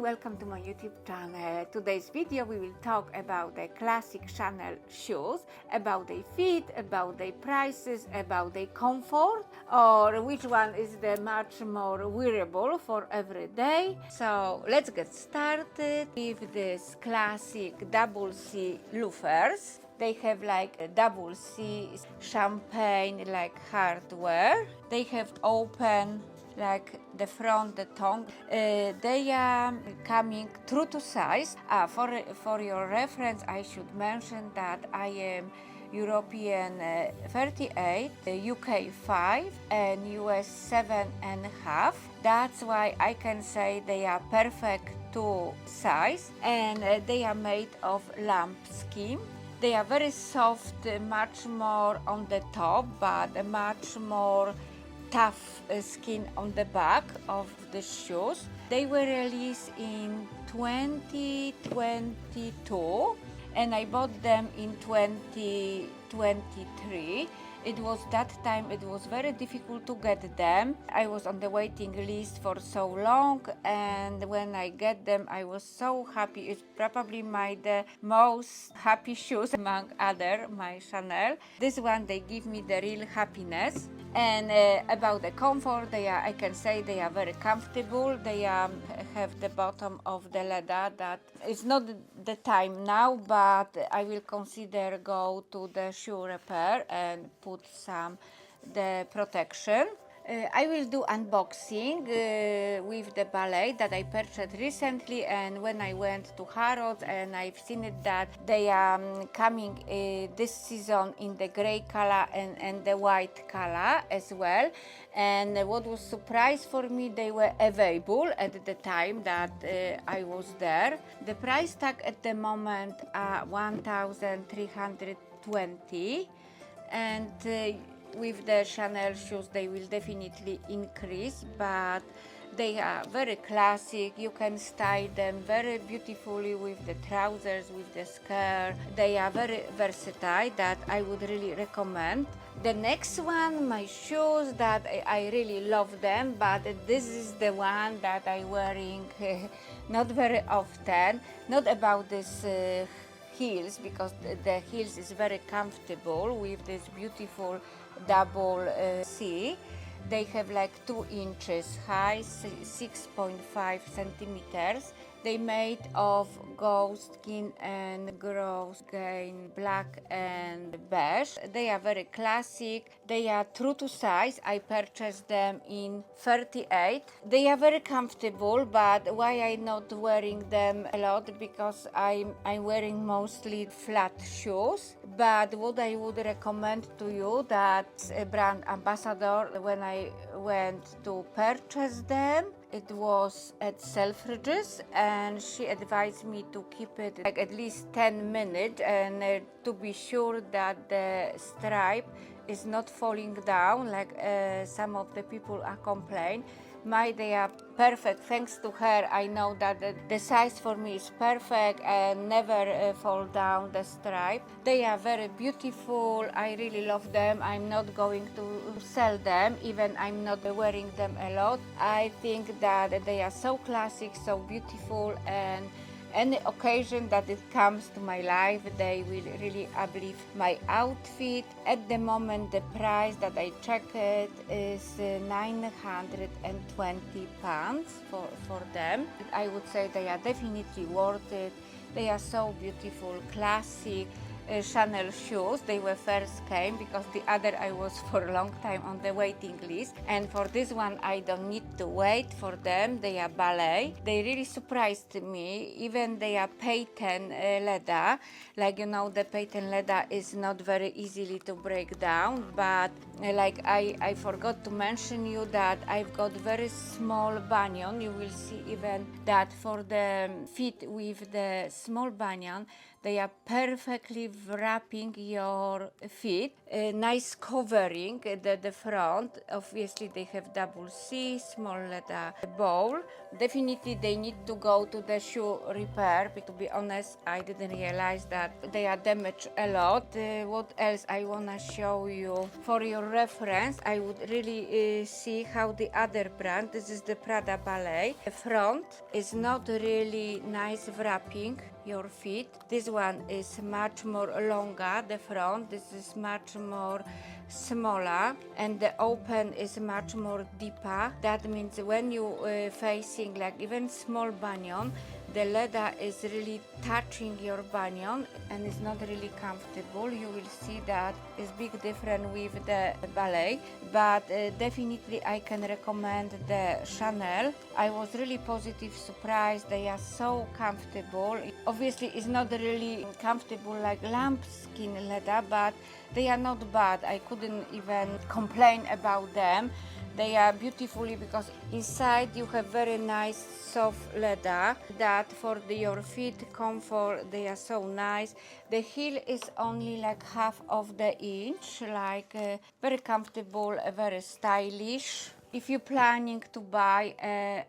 welcome to my YouTube channel. Today's video we will talk about the classic Chanel shoes, about their fit, about their prices, about their comfort, or which one is the much more wearable for every day. So let's get started with this classic double C loafers. They have like a double C champagne like hardware. They have open like the front, the tongue. They are coming true to size. For your reference, I should mention that I am European 38, UK 5, and US 7.5. That's why I can say they are perfect to size, and they are made of lamb skin. They are very soft, much more on the top, but much more tough skin on the back of the shoes. They were released in 2022 and I bought them in 2023. It was very difficult to get them. I was on the waiting list for so long, and when I get them I was so happy. It's probably the most happy shoes among other my Chanel. This one, they give me the real happiness. And about the comfort, I can say they are very comfortable. They have the bottom of the leather that it's not the time now, but I will consider go to the shoe repair and put some the protection. I will do unboxing with the ballet that I purchased recently, and when I went to Harrods, and I've seen it that they are coming this season in the gray color and the white color as well. And what was surprise for me, they were available at the time that I was there. The price tag at the moment are 1,320, and with the Chanel shoes they will definitely increase, but they are very classic. You can style them very beautifully with the trousers, with the skirt. They are very versatile, that I would really recommend. The next one, my shoes that I really love them, but this is the one that I'm wearing not very often. Not about this heels, because the heels is very comfortable with this beautiful double C. They have like 2 inches high, 6.5 centimeters. They made of ghost skin and gross grain, black and beige. They are very classic. They are true to size. I purchased them in 38. They are very comfortable, but why I'm not wearing them a lot? Because I'm wearing mostly flat shoes. But what I would recommend to you, that a brand ambassador, when I went to purchase them, it was at Selfridges, and she advised me to keep it like at least 10 minutes and to be sure that the stripe is not falling down like some of the people are complaining. They are perfect. Thanks to her, I know that the size for me is perfect and never fall down the stripe. They are very beautiful. I really love them. I'm not going to sell them, even I'm not wearing them a lot. I think that they are so classic, so beautiful, and any occasion that it comes to my life, they will really uplift my outfit. At the moment, the price that I checked is 920 pounds for them. I would say they are definitely worth it. They are so beautiful, classic. Chanel shoes. They were first came because the other I was for a long time on the waiting list, and for this one I don't need to wait for them. They are ballet. They really surprised me. Even they are patent leather. Like, you know, the patent leather is not very easily to break down, but like I forgot to mention you that I've got very small bunion. You will see even that for the fit with the small bunion, They are perfectly wrapping your feet. Nice covering the front. Obviously they have double C, small leather bowl. Definitely they need to go to the shoe repair. To be honest, I didn't realize that they are damaged a lot. What else I wanna show you? For your reference, I would really see how the other brand, this is the Prada Ballet. The front is not really nice wrapping your feet. This one is much more longer, the front. This is much more smaller, and the open is much more deeper. That means when you facing like even small bunion, the leather is really touching your bunion and it's not really comfortable. You will see that it's big difference with the ballet, but definitely I can recommend the Chanel. I was really positive surprised. They are so comfortable. Obviously it's not really comfortable like lambskin leather, but they are not bad. I couldn't even complain about them. They are beautifully because inside you have very nice soft leather that for your feet comfort they are so nice. The heel is only like half of the inch, like very comfortable, very stylish. If you're planning to buy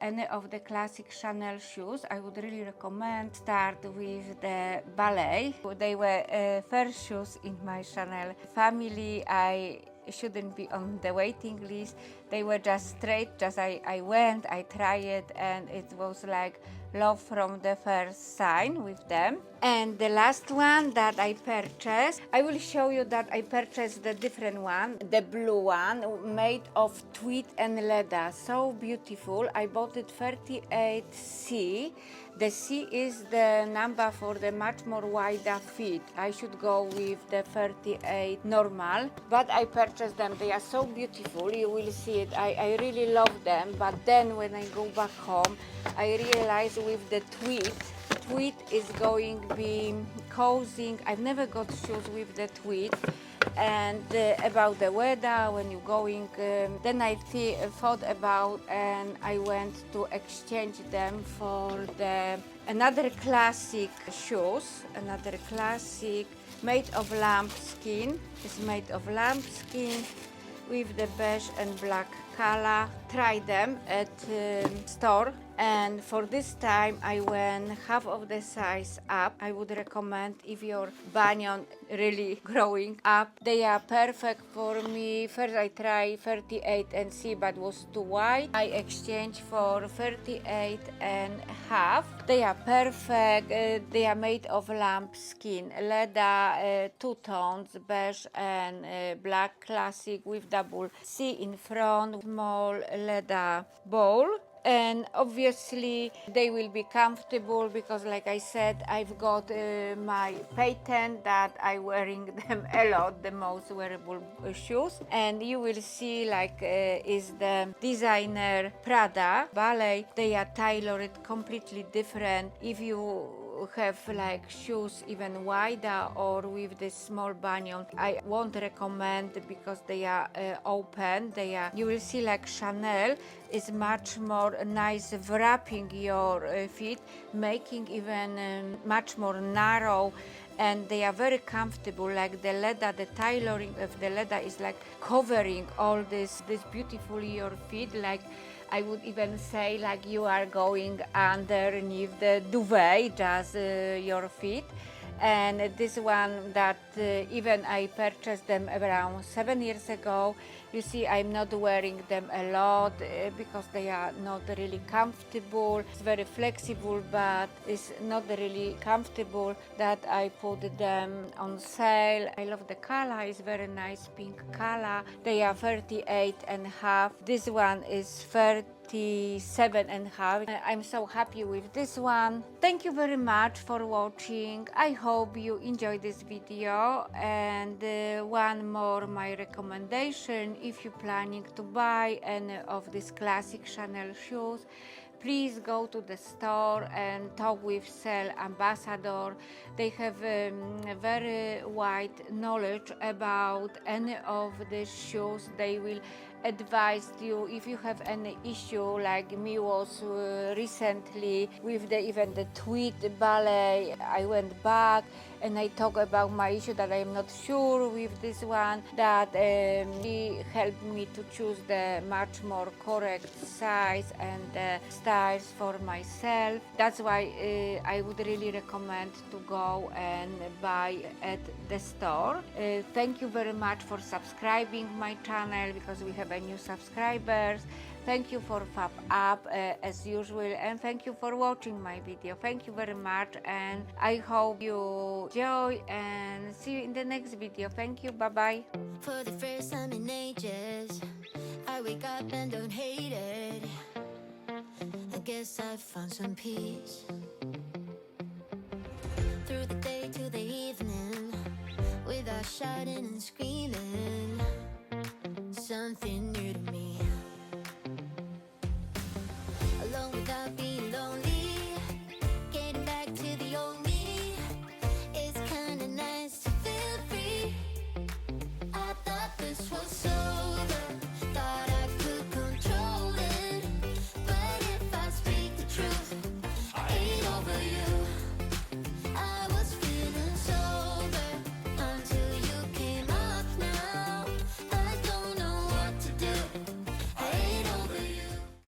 any of the classic Chanel shoes, I would really recommend start with the ballet. They were first shoes in my Chanel family. I shouldn't be on the waiting list. They were just straight, just I went, I tried it, and it was like love from the first sign with them. And the last one that I purchased, I will show you that I purchased the different one, the blue one, made of tweed and leather, so beautiful. I bought it 38C. The C is the number for the much more wider feet. I should go with the 38 normal, but I purchased them. They are so beautiful. You will see it. I really love them, but then when I go back home, I realize with the tweed is going to be causing, I've never got shoes with the tweed, and about the weather when you're going, then I thought about, and I went to exchange them for another classic shoes, another classic made of lambskin. It's made of lambskin with the beige and black color. Try them at store, and for this time I went half of the size up. I would recommend if your bunion really growing up. They are perfect for me. First I tried 38 and C, but was too wide. I exchanged for 38 and half. They are perfect. They are made of lambskin leather, two tones, beige and black classic with double C in front, small leather bowl. And obviously they will be comfortable because, like I said, I've got my patent that I'm wearing them a lot, the most wearable shoes. And you will see like is the designer Prada Ballet. They are tailored completely different. If you have like shoes even wider or with this small bunion, I won't recommend because they are open. You will see like Chanel is much more nice wrapping your feet, making even much more narrow, and they are very comfortable. Like the leather, the tailoring of the leather is like covering all this beautifully your feet. Like I would even say like you are going underneath the duvet, just your feet. And this one that even I purchased them around 7 years ago. You see, I'm not wearing them a lot because they are not really comfortable. It's very flexible, but it's not really comfortable that I put them on sale. I love the color. It's very nice pink color. They are 38 and a half. This one is 37 and a half. I'm so happy with this one. Thank you very much for watching. I hope you enjoyed this video, and one more my recommendation: if you're planning to buy any of these classic Chanel shoes, please go to the store and talk with sales ambassador. They have very wide knowledge about any of the shoes. They will advised you if you have any issue like me was recently with even the tweed ballet. I went back and I talk about my issue that I'm not sure with this one, that he helped me to choose the much more correct size and styles for myself. That's why I would really recommend to go and buy at the store. Thank you very much for subscribing my channel, because we have a new subscribers. Thank you for fab up as usual, and thank you for watching my video. Thank you very much, and I hope you enjoy, and see you in the next video. Thank you. Bye bye. For the first time in ages, I wake up and don't hate it. I guess I found some peace. Through the day to the evening, without shouting and screaming, something new